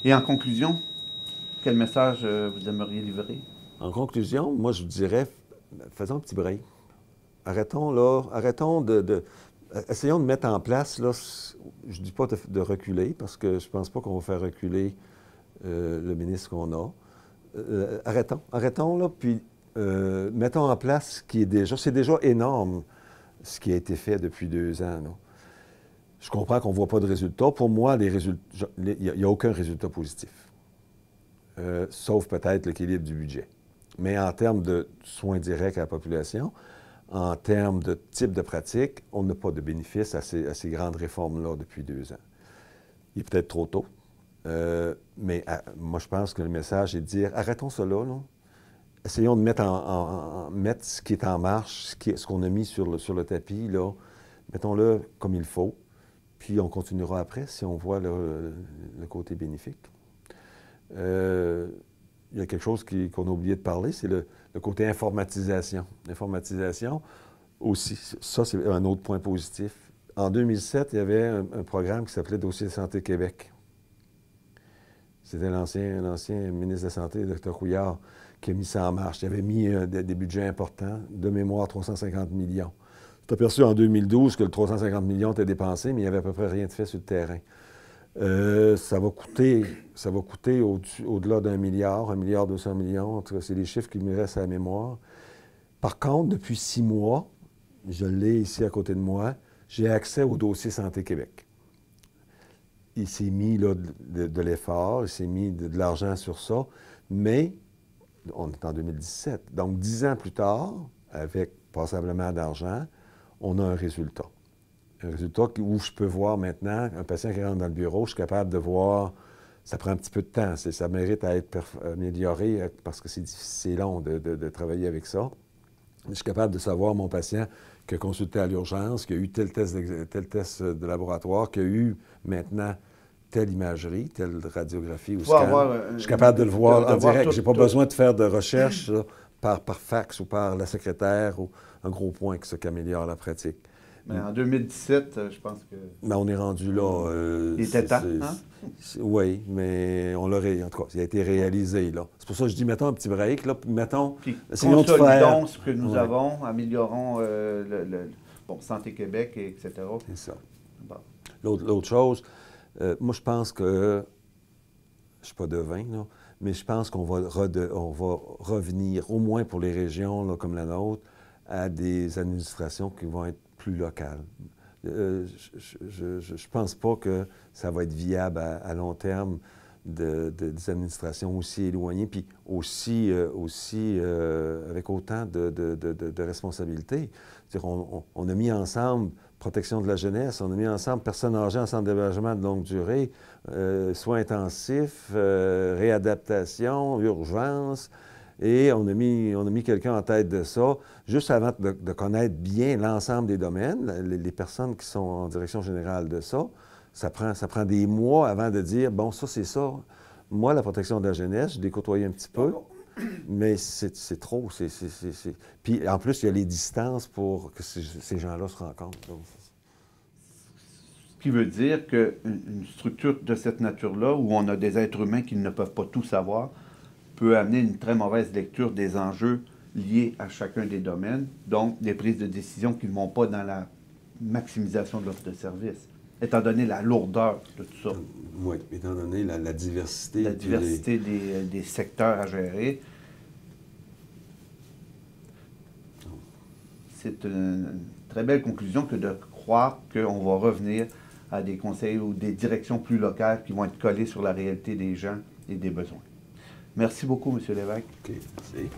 Et en conclusion, quel message vous aimeriez livrer? En conclusion, moi, je vous dirais, faisons un petit break. Arrêtons, là, essayons de mettre en place, là, je ne dis pas de reculer, parce que je ne pense pas qu'on va faire reculer le ministre qu'on a. Arrêtons, là, puis mettons en place ce qui est déjà, c'est déjà énorme, ce qui a été fait depuis 2 ans, là. Je comprends qu'on ne voit pas de résultats. Pour moi, il n'y a aucun résultat positif, sauf peut-être l'équilibre du budget. Mais en termes de soins directs à la population, en termes de type de pratique, on n'a pas de bénéfice à ces grandes réformes-là depuis 2 ans. Il est peut-être trop tôt, mais moi, je pense que le message est de dire, arrêtons cela, là. Essayons de mettre ce qui est en marche, ce qu'on a mis sur le tapis, là, mettons-le comme il faut. Puis on continuera après si on voit le côté bénéfique. Il y a quelque chose qu'on a oublié de parler, c'est le côté informatisation. L'informatisation aussi, ça c'est un autre point positif. En 2007, il y avait un programme qui s'appelait Dossier Santé Québec. C'était l'ancien ministre de la Santé, Dr. Couillard, qui a mis ça en marche. Il avait mis des budgets importants, de mémoire 350 millions. Tu as aperçu en 2012 que le 350 millions était dépensé, mais il n'y avait à peu près rien de fait sur le terrain. Ça va coûter au-delà d'1 milliard, 1,2 milliard. En tout cas, c'est les chiffres qui me restent à la mémoire. Par contre, depuis 6 mois, je l'ai ici à côté de moi, j'ai accès au dossier Santé Québec. Il s'est mis là, de l'effort, il s'est mis de l'argent sur ça, mais on est en 2017. Donc, 10 ans plus tard, avec passablement d'argent, on a un résultat. Un résultat où je peux voir maintenant, un patient qui rentre dans le bureau, je suis capable de voir, ça prend un petit peu de temps, ça mérite à être amélioré parce que c'est long de travailler avec ça. Je suis capable de savoir mon patient qui a consulté à l'urgence, qui a eu tel test de laboratoire, qui a eu maintenant telle imagerie, telle radiographie ou scan. Je suis capable de le voir en direct. Je n'ai pas besoin de faire de recherche là, par fax ou par la secrétaire ou un gros point qui améliore la pratique. Mais en 2017, je pense que... Mais on est rendu là. Il était temps, hein? Oui, mais on l'aurait, en tout cas, il a été réalisé, là. C'est pour ça que je dis, mettons un petit break, là, puis mettons, essayons de faire... ce que nous avons, améliorons bon, Santé Québec, etc. C'est ça. Bon. L'autre chose, moi, je pense que, je ne suis pas devin, là, mais je pense qu'on va revenir, au moins pour les régions là, comme la nôtre, à des administrations qui vont être plus locales. Je ne pense pas que ça va être viable à long terme des administrations aussi éloignées, puis aussi avec autant de responsabilités. On a mis ensemble protection de la jeunesse, on a mis ensemble personnes âgées en centre d'hébergement de longue durée, soins intensifs, réadaptation, urgence, et on a mis quelqu'un en tête de ça, juste avant de connaître bien l'ensemble des domaines, les personnes qui sont en direction générale de ça. Ça prend des mois avant de dire, bon, ça, c'est ça. Moi, la protection de la jeunesse, je l'ai côtoyé un petit peu, mais c'est trop. Puis, en plus, il y a les distances pour que ces gens-là se rencontrent. Donc, ce qui veut dire qu'une structure de cette nature-là, où on a des êtres humains qui ne peuvent pas tout savoir, peut amener une très mauvaise lecture des enjeux liés à chacun des domaines, donc des prises de décision qui ne vont pas dans la maximisation de l'offre de service, étant donné la lourdeur de tout ça. Oui, étant donné la diversité. La diversité des secteurs à gérer. C'est une très belle conclusion que de croire qu'on va revenir à des conseils ou des directions plus locales qui vont être collées sur la réalité des gens et des besoins. Merci beaucoup, M. Lévesque. OK, merci.